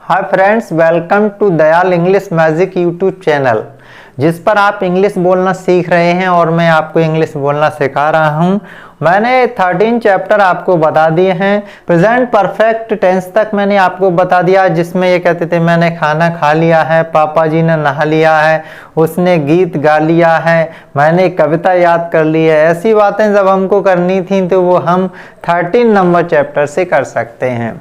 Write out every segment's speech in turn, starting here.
Hi friends, welcome to Dayal English magic YouTube channel, जिस पर आप इंग्लिश बोलना सीख रहे हैं और मैं आपको इंग्लिश बोलना सिखा रहा हूं। मैंने 13 चैप्टर आपको बता दिए हैं। प्रेजेंट परफेक्ट टेंस तक मैंने आपको बता दिया, जिसमें ये कहते थे मैंने खाना खा लिया है, पापा जी ने नहा लिया है, उसने गीत गा लिया है, मैंने कविता याद कर ली है। ऐसी बातें जब हमको करनी थी तो वो हम 13 नंबर चैप्टर से कर सकते हैं।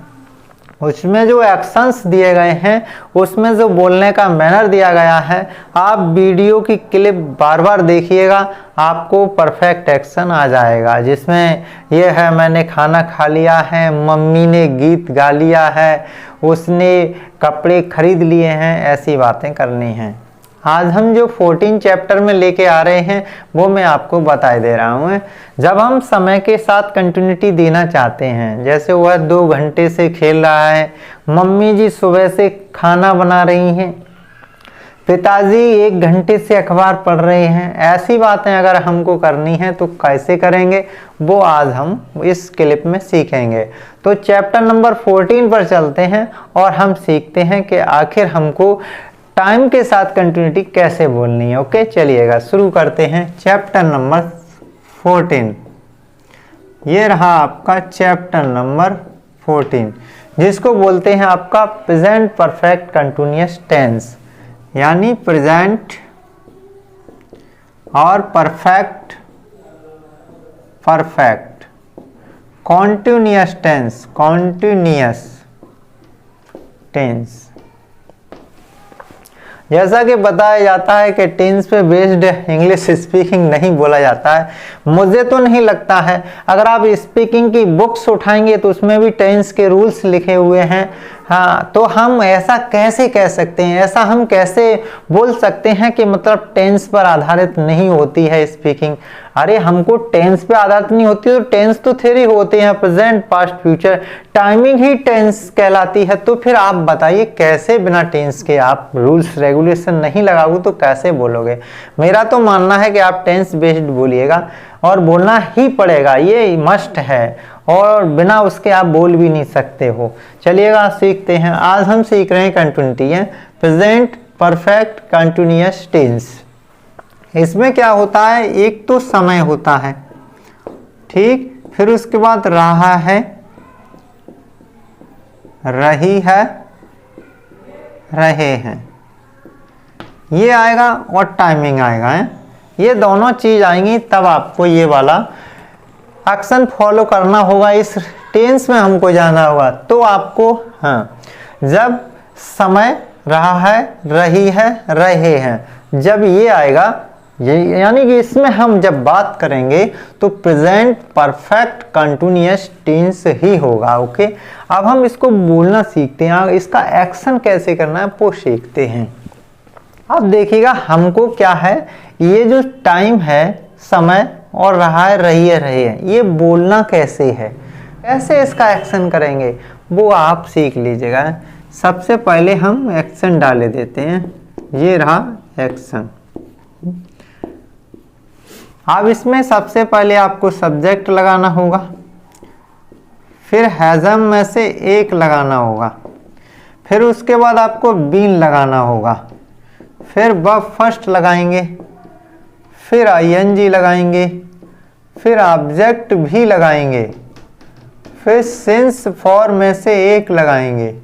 उसमें जो एक्शंस दिए गए हैं, उसमें जो बोलने का मैनर दिया गया है, आप वीडियो की क्लिप बार बार देखिएगा, आपको परफेक्ट एक्शन आ जाएगा। जिसमें यह है मैंने खाना खा लिया है, मम्मी ने गीत गा लिया है, उसने कपड़े खरीद लिए हैं, ऐसी बातें करनी हैं। आज हम जो 14 चैप्टर में लेके आ रहे हैं वो मैं आपको बता दे रहा हूँ। जब हम समय के साथ कंटिन्यूटी देना चाहते हैं, जैसे वह 2 घंटे से खेल रहा है, मम्मी जी सुबह से खाना बना रही हैं, पिताजी 1 घंटे से अखबार पढ़ रहे हैं, ऐसी बातें अगर हमको करनी है तो कैसे करेंगे वो आज हम इस क्लिप में सीखेंगे। तो चैप्टर नंबर 14 पर चलते हैं और हम सीखते हैं कि आखिर हमको टाइम के साथ कंटिन्यूटी कैसे बोलनी है। ओके, चलिएगा शुरू करते हैं। चैप्टर नंबर 14, ये रहा आपका चैप्टर नंबर 14, जिसको बोलते हैं आपका प्रेजेंट परफेक्ट कंटिन्यूअस टेंस, यानी प्रेजेंट और परफेक्ट कॉन्टिन्यूअस टेंस। जैसा कि बताया जाता है कि टेंस पे बेस्ड इंग्लिश स्पीकिंग नहीं बोला जाता है। मुझे तो नहीं लगता है। अगर आप स्पीकिंग की बुक्स उठाएंगे तो उसमें भी टेंस के रूल्स लिखे हुए हैं। हाँ, तो हम ऐसा कैसे कह सकते हैं, ऐसा हम कैसे बोल सकते हैं कि मतलब टेंस पर आधारित नहीं होती है स्पीकिंग। अरे हमको टेंस पे आधारित नहीं होती तो टेंस तो थ्योरी होते हैं, प्रेजेंट पास्ट फ्यूचर, टाइमिंग ही टेंस कहलाती है। तो फिर आप बताइए कैसे बिना टेंस के आप रूल्स रेगुलेशन नहीं लगाओगे तो कैसे बोलोगे। मेरा तो मानना है कि आप टेंस बेस्ड बोलिएगा और बोलना ही पड़ेगा, ये मस्ट है, और बिना उसके आप बोल भी नहीं सकते हो। चलिएगा सीखते हैं। आज हम सीख रहे हैं कंटिन्यूटी है, प्रेजेंट परफेक्ट कंटिन्यूअस टेंस। इसमें क्या होता है, एक तो समय होता है, ठीक, फिर उसके बाद रहा है, रही है, रहे हैं, ये आएगा और टाइमिंग आएगा है। ये दोनों चीज आएंगी तब आपको ये वाला एक्शन फॉलो करना होगा, इस टेंस में हमको जाना होगा। तो आपको हाँ, जब समय रहा है, रही है, रहे हैं, जब ये आएगा, ये यानी कि इसमें हम जब बात करेंगे तो प्रेजेंट परफेक्ट कंटिन्यूअस टेंस ही होगा। ओके, अब हम इसको बोलना सीखते हैं, इसका एक्शन कैसे करना है वो सीखते हैं। अब देखिएगा हमको क्या है, ये जो टाइम है, समय और रहा है, रही है, रहे हैं, ये बोलना कैसे है, कैसे इसका एक्शन करेंगे वो आप सीख लीजिएगा। सबसे पहले हम एक्शन डाले देते हैं, ये रहा एक्शन। अब इसमें सबसे पहले आपको सब्जेक्ट लगाना होगा, फिर हैज़म में से एक लगाना होगा, फिर उसके बाद आपको बीन लगाना होगा, फिर वर्ब फर्स्ट लगाएंगे, फिर आईएनजी लगाएंगे, फिर ऑब्जेक्ट भी लगाएंगे, फिर सिंस फॉर में से एक लगाएंगे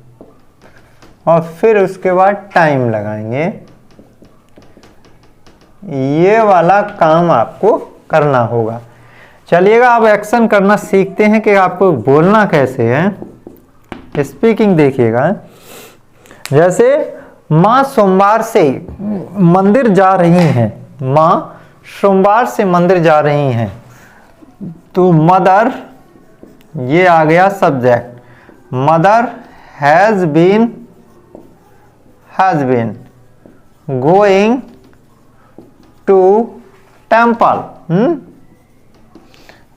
और फिर उसके बाद टाइम लगाएंगे। ये वाला काम आपको करना होगा। चलिएगा अब एक्शन करना सीखते हैं कि आपको बोलना कैसे है। स्पीकिंग देखिएगा, जैसे माँ सोमवार से मंदिर जा रही हैं, माँ सोमवार से मंदिर जा रही हैं, तो मदर, ये आ गया subject, mother has been going to temple.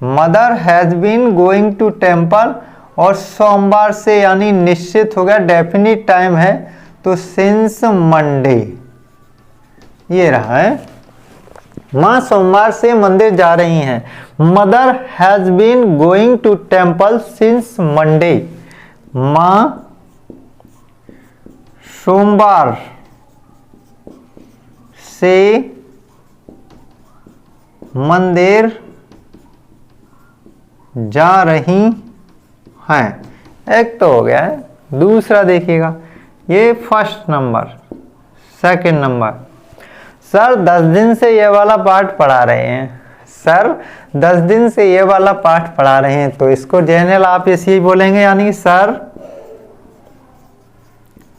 Mother has been going to temple, और सोमवार से यानी निश्चित हो गया, डेफिनिट टाइम है, तो सिंस मंडे, ये रहा है। माँ सोमवार से मंदिर जा रही हैं, mother has been going to temple since Monday. माँ सोमवार से मंदिर जा रही हैं। एक तो हो गया है, दूसरा देखिएगा, ये first number. Second number, sir 10 दिन से ये वाला पाठ पढ़ा रहे हैं। सर 10 दिन से ये वाला पाठ पढ़ा रहे हैं, तो इसको जनरल आप ऐसे ही बोलेंगे, यानी sir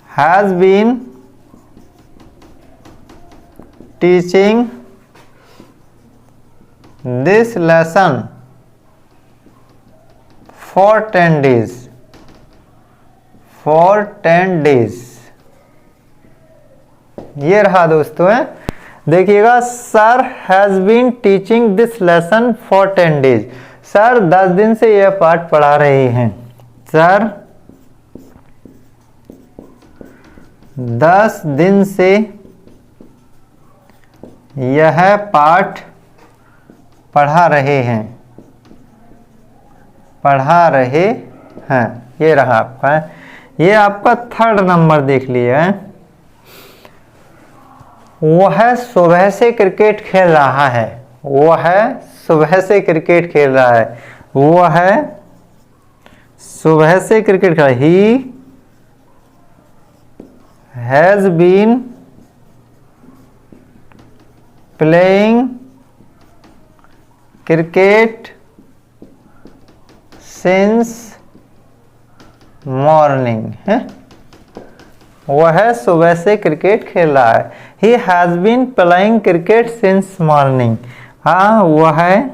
has been teaching this lesson for 10 days. For 10 days ये रहा दोस्तों है। देखिएगा, sir has been teaching this lesson for 10 days. Sir 10 दिन से यह पाठ पढ़ा रहे हैं। सर 10 दिन से यह पाठ पढ़ा रहे हैं। पढ़ा रहे हैं, ये रहा आपका है। ये आपका थर्ड नंबर देख लिया है। वह सुबह से क्रिकेट खेल रहा है। वह सुबह से क्रिकेट खेल रहा है। वह सुबह से क्रिकेट खेल, he has been playing cricket since morning है। वह सुबह से क्रिकेट खेल रहा है। He has been playing cricket since morning. हाँ, वह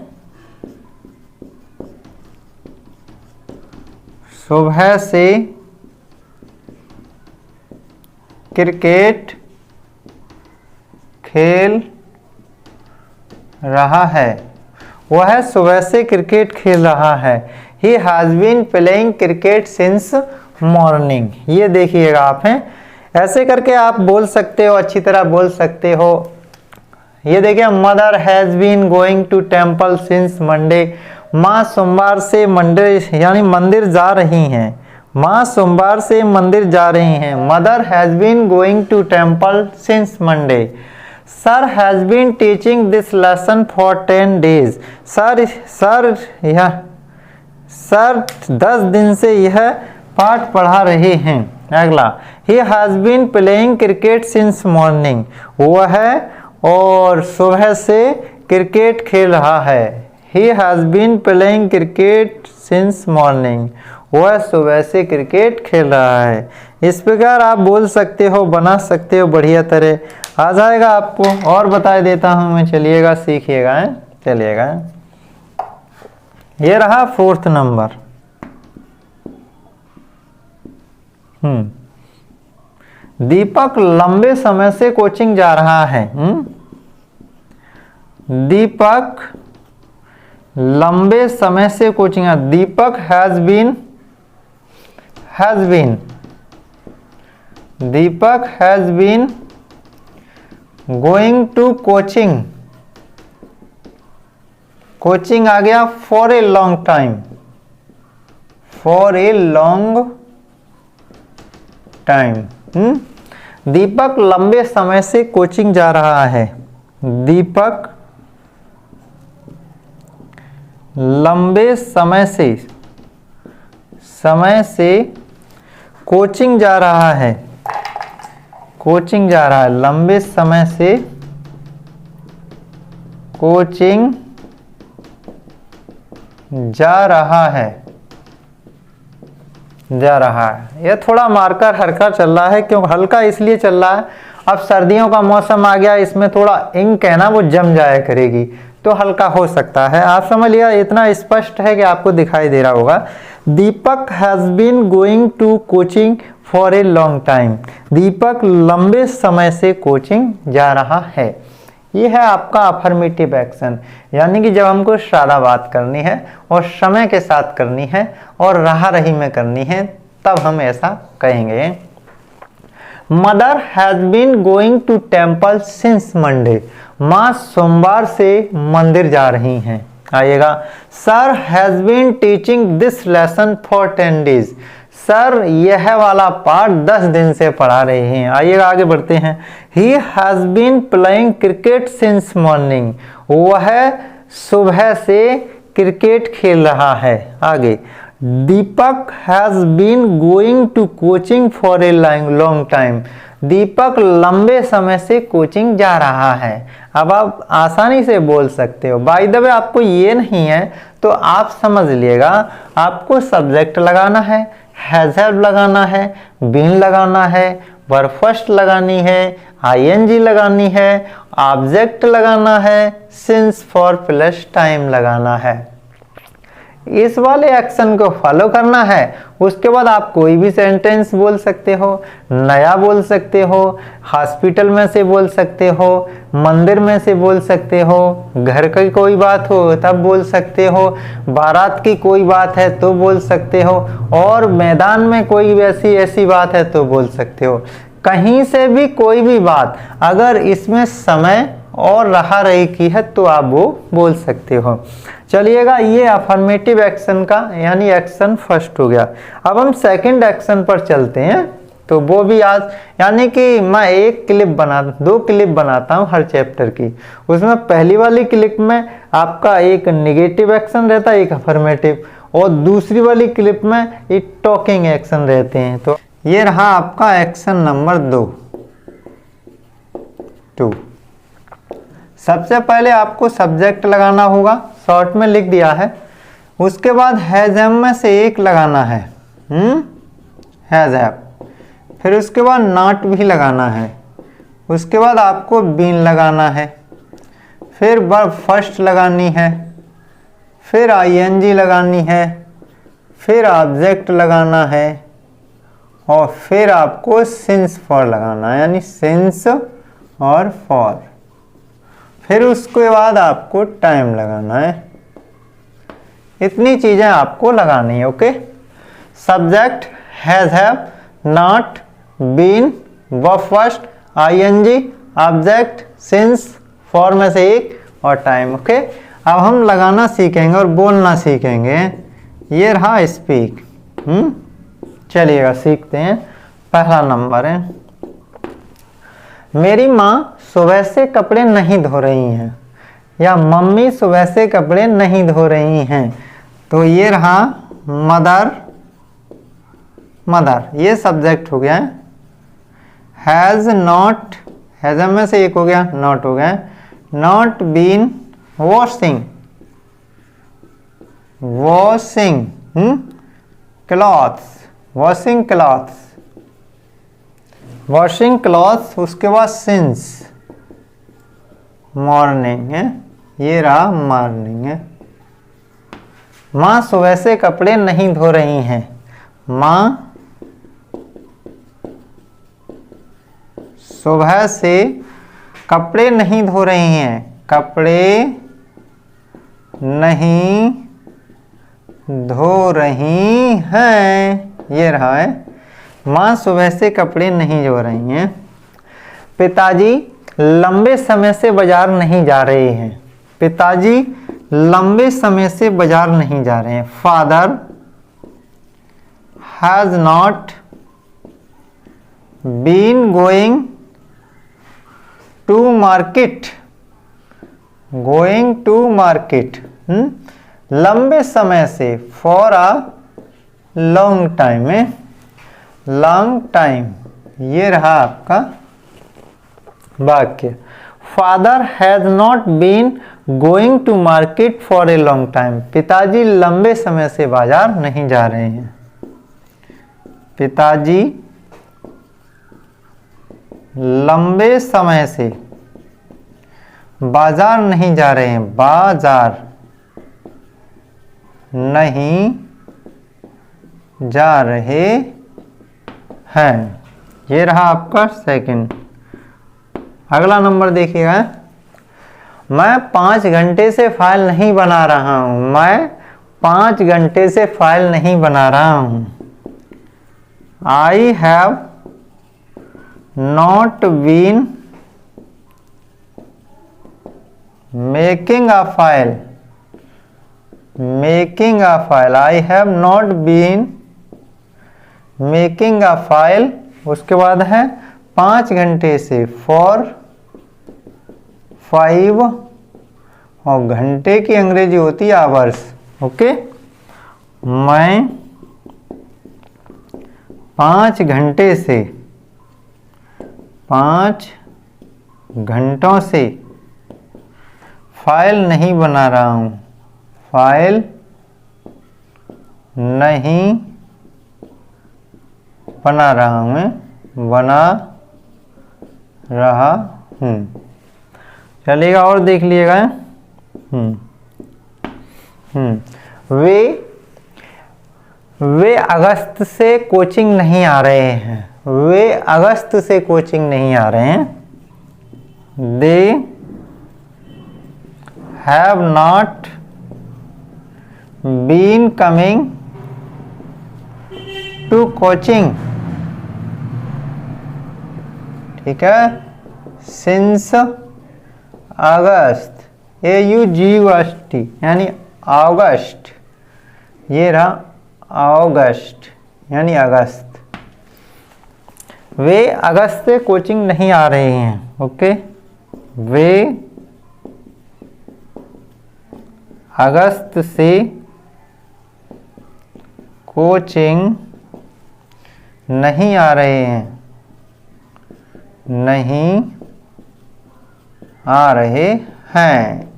सुबह से क्रिकेट खेल रहा है। वह सुबह से क्रिकेट खेल रहा है। He has been playing cricket since morning. ये देखिएगा आप हैं, ऐसे करके आप बोल सकते हो, अच्छी तरह बोल सकते हो। ये देखिए, mother has been going to temple since Monday. माँ सोमवार से मंदिर यानी मंदिर जा रही हैं। माँ सोमवार से मंदिर जा रही हैं। Mother has been going to temple since Monday. Sir has been teaching this lesson for 10 days. Sir 10 दिन से यह पाठ पढ़ा रहे हैं। अगला, he has been playing cricket since morning. वह और सुबह से क्रिकेट खेल रहा है। He has been playing cricket since morning. वह सुबह से क्रिकेट खेल रहा है। इस प्रकार आप बोल सकते हो, बना सकते हो, बढ़िया तरह आ जाएगा आपको। और बता देता हूं मैं, चलिएगा सीखिएगा है, चलिएगा। ये रहा फोर्थ नंबर। दीपक लंबे समय से कोचिंग जा रहा है। दीपक लंबे समय से coaching, Deepak has been Deepak has been going to coaching. Coaching आ गया for a long time. For a long time. Deepak लंबे समय से कोचिंग जा रहा है। दीपक लंबे समय से कोचिंग जा रहा है। कोचिंग जा रहा है, लंबे समय से कोचिंग जा रहा है। जा रहा है, यह थोड़ा मार्कर हल्का चल रहा है। क्यों हल्का इसलिए चल रहा है, अब सर्दियों का मौसम आ गया, इसमें थोड़ा इंक है ना, वो जम जाया करेगी, तो हल्का हो सकता है। आप समझ लिया, इतना स्पष्ट है कि आपको दिखाई दे रहा होगा। Deepak has been going to coaching for a long time. Deepak लंबे समय से कोचिंग जा रहा है। ये है आपका अफर्मेटिव एक्शन, यानी कि जब हमको सादा बात करनी है और समय के साथ करनी है और राह रही में करनी है, तब हम ऐसा कहेंगे। Mother has been going to temple since Monday. माँ सोमवार से मंदिर जा रही हैं। आइएगा, sir has been teaching this lesson for 10 days. Sir यह वाला पार्ट 10 दिन से पढ़ा रहे हैं। आइए आगे बढ़ते हैं। He has been playing cricket since morning, वह सुबह से क्रिकेट खेल रहा है। आगे, Deepak has been going to coaching for a long time, Deepak लंबे समय से कोचिंग जा रहा है। अब आप आसानी से बोल सकते हो। बाय द वे आपको ये नहीं है तो आप समझ लीजिएगा, आपको सब्जेक्ट लगाना है, हैज हैव लगाना है, बीन लगाना है, वर्ब फर्स्ट लगानी है, आईएनजी लगानी है, ऑब्जेक्ट लगाना है, सिंस फॉर प्लस टाइम लगाना है। इस वाले एक्शन को फॉलो करना है। उसके बाद आप कोई भी सेंटेंस बोल सकते हो, नया बोल सकते हो, हॉस्पिटल में से बोल सकते हो, मंदिर में से बोल सकते हो, घर की कोई बात हो तब बोल सकते हो, बारात की कोई बात है तो बोल सकते हो, और मैदान में कोई ऐसी बात है तो बोल सकते हो। कहीं से भी कोई भी बात अगर इसमें समय और रहा रही की है तो आप वो बोल सकते हो। चलिएगा, ये अफर्मेटिव एक्शन का यानी एक्शन फर्स्ट हो गया। अब हम सेकंड एक्शन पर चलते हैं। तो वो भी आज यानी कि मैं दो क्लिप बनाता हूँ हर चैप्टर की। उसमें पहली वाली क्लिप में आपका एक नेगेटिव एक्शन रहता है, एक अफर्मेटिव, और दूसरी वाली क्लिप में एक टॉकिंग एक्शन रहते हैं। तो ये रहा आपका एक्शन नंबर 2। सबसे पहले आपको सब्जेक्ट लगाना होगा, शॉर्ट में लिख दिया है। उसके बाद हैज हैव में से एक लगाना है, हैज हैव। फिर उसके बाद नॉट भी लगाना है। उसके बाद आपको बीन लगाना है। फिर वर्ब फर्स्ट लगानी है। फिर आईएनजी लगानी है। फिर ऑब्जेक्ट लगाना है। और फिर आपको सिंस फॉर लगाना है, यानी सिंस और फॉर। फिर उसके बाद आपको टाइम लगाना है। इतनी चीजें आपको लगानी है। Okay, subject, has have, not, been, verb first, ING, object, since, for में से एक, और टाइम। ओके, अब हम लगाना सीखेंगे और बोलना सीखेंगे। ये रहा स्पीक। चलिएगा सीखते हैं। पहला नंबर है, मेरी माँ सुबह से कपड़े नहीं धो रही हैं, या मम्मी सुबह से कपड़े नहीं धो रही हैं। तो ये रहा मदर, ये सब्जेक्ट हो गया है। हैज नॉट, हैज में से एक हो गया, नॉट हो गया। Not been washing, clothes, washing clothes. उसके बाद सिंस, मॉर्निंग है। ये रहा मॉर्निंग है। माँ सुबह से कपड़े नहीं धो रही हैं, माँ सुबह से कपड़े नहीं धो रही हैं, कपड़े नहीं धो रही हैं। ये रहा है, माँ सुबह से कपड़े नहीं धो रही हैं। पिताजी लंबे समय से बाजार नहीं जा रहे हैं, पिताजी लंबे समय से बाजार नहीं जा रहे हैं। Father has not been going to market, लंबे समय से, फॉर अ लॉन्ग टाइम है, लॉन्ग टाइम। ये रहा आपका वाक्य। Father has not been going to market for a long time, पिताजी लंबे समय से बाजार नहीं जा रहे हैं, पिताजी लंबे समय से बाजार नहीं जा रहे हैं, बाजार नहीं जा रहे हैं। ये रहा आपका सेकंड। अगला नंबर देखिएगा, मैं 5 घंटे से फाइल नहीं बना रहा हूं, मैं 5 घंटे से फाइल नहीं बना रहा हूं। I have not been making a file, I have not been making a file, उसके बाद है 5 घंटे से, फॉर 5, और घंटे की अंग्रेजी होती है आवर्स। ओके, मैं 5 घंटे से, 5 घंटों से फाइल नहीं बना रहा हूँ, फाइल नहीं बना रहा हूँ, मैं बना रहा हूँ। चलिएगा और देख लीजिएगा। वे अगस्त से कोचिंग नहीं आ रहे हैं, वे अगस्त से कोचिंग नहीं आ रहे हैं। They have not been coming to coaching, ठीक है, सिंस अगस्त, AUGUST यानी अगस्त, ये रहा अगस्त यानी अगस्त। वे अगस्त से कोचिंग नहीं आ रहे हैं। ओके, वे अगस्त से कोचिंग नहीं आ रहे हैं, नहीं आ रहे हैं।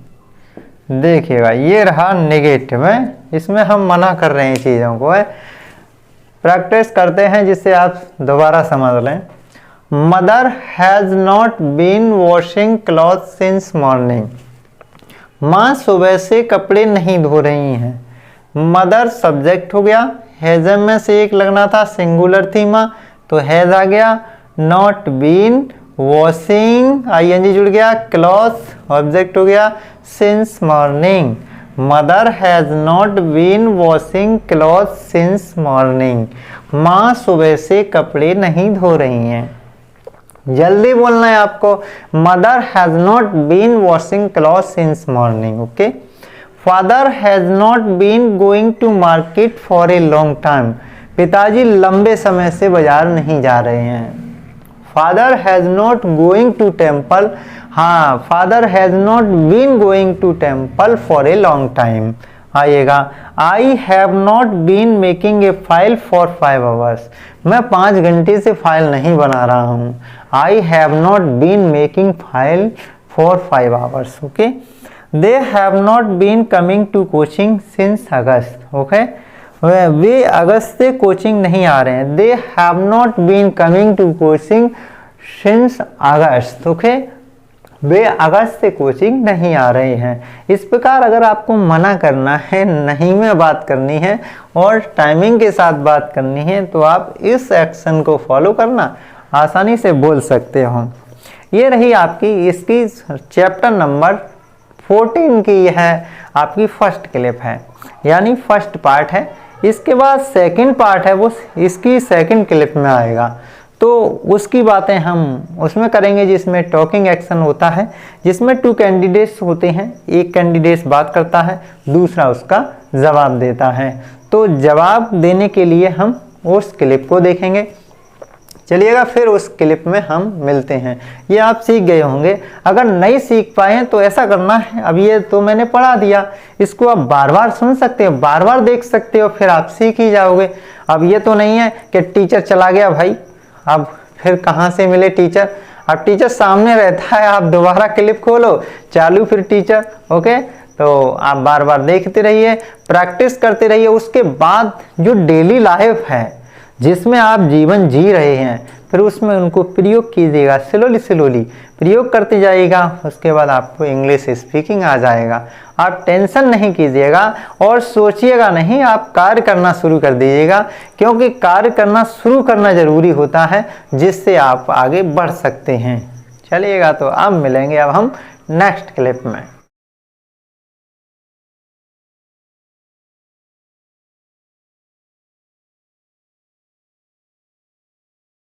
देखिएगा ये रहा नेगेटिव है, इसमें हम मना कर रहे हैं चीज़ों को, है प्रैक्टिस करते हैं जिससे आप दोबारा समझ लें। Mother has not been washing cloth since morning, माँ सुबह से कपड़े नहीं धो रही हैं। मदर सब्जेक्ट हो गया, हैज़ में से एक लगना था, सिंगुलर थी माँ तो हैज़ आ गया। नॉट बीन वॉशिंग ING जुड़ गया, क्लॉथ ऑब्जेक्ट हो गया, since morning. Mother has not been washing cloth since morning, माँ सुबह से कपड़े नहीं धो रही हैं। जल्दी बोलना है आपको, mother has not been washing cloth since morning. Okay, father has not been going to market for a long time, पिताजी लंबे समय से बाजार नहीं जा रहे हैं। Father has not going to temple, हाँ father has not been going to temple for a long time. आइएगा, I have not been making a file for 5 hours, मैं 5 घंटे से फाइल नहीं बना रहा हूँ। I have not been making file for 5 hours. Okay, they have not been coming to coaching since August. Okay, वे अगस्त से कोचिंग नहीं आ रहे हैं। They have not been coming to coaching since August. Okay, वे अगस्त से कोचिंग नहीं आ रहे हैं। इस प्रकार अगर आपको मना करना है, नहीं में बात करनी है और टाइमिंग के साथ बात करनी है तो आप इस एक्शन को फॉलो करना, आसानी से बोल सकते हो। ये रही आपकी इसकी चैप्टर नंबर 14 की है आपकी फर्स्ट क्लिप है, यानी फर्स्ट पार्ट है। इसके बाद सेकंड पार्ट है, वो इसकी सेकंड क्लिप में आएगा, तो उसकी बातें हम उसमें करेंगे जिसमें टॉकिंग एक्शन होता है, जिसमें 2 कैंडिडेट्स होते हैं, एक कैंडिडेट बात करता है, दूसरा उसका जवाब देता है। तो जवाब देने के लिए हम उस क्लिप को देखेंगे। चलिएगा फिर उस क्लिप में हम मिलते हैं। ये आप सीख गए होंगे, अगर नहीं सीख पाए तो ऐसा करना है, अब ये तो मैंने पढ़ा दिया, इसको आप बार बार सुन सकते हो, बार बार देख सकते हो, फिर आप सीख ही जाओगे। अब ये तो नहीं है कि टीचर चला गया भाई, अब फिर कहाँ से मिले टीचर, अब टीचर सामने रहता है, आप दोबारा क्लिप खोलो, चालू फिर टीचर। ओके, तो आप बार बार देखते रहिए, प्रैक्टिस करते रहिए। उसके बाद जो डेली लाइफ है जिसमें आप जीवन जी रहे हैं, फिर उसमें उनको प्रयोग कीजिएगा, स्लोली प्रयोग करते जाइएगा। उसके बाद आपको इंग्लिश स्पीकिंग आ जाएगा। आप टेंशन नहीं कीजिएगा और सोचिएगा नहीं, आप कार्य करना शुरू कर दीजिएगा, क्योंकि कार्य करना शुरू करना जरूरी होता है, जिससे आप आगे बढ़ सकते हैं। चलिएगा, तो अब मिलेंगे अब हम नेक्स्ट क्लिप में।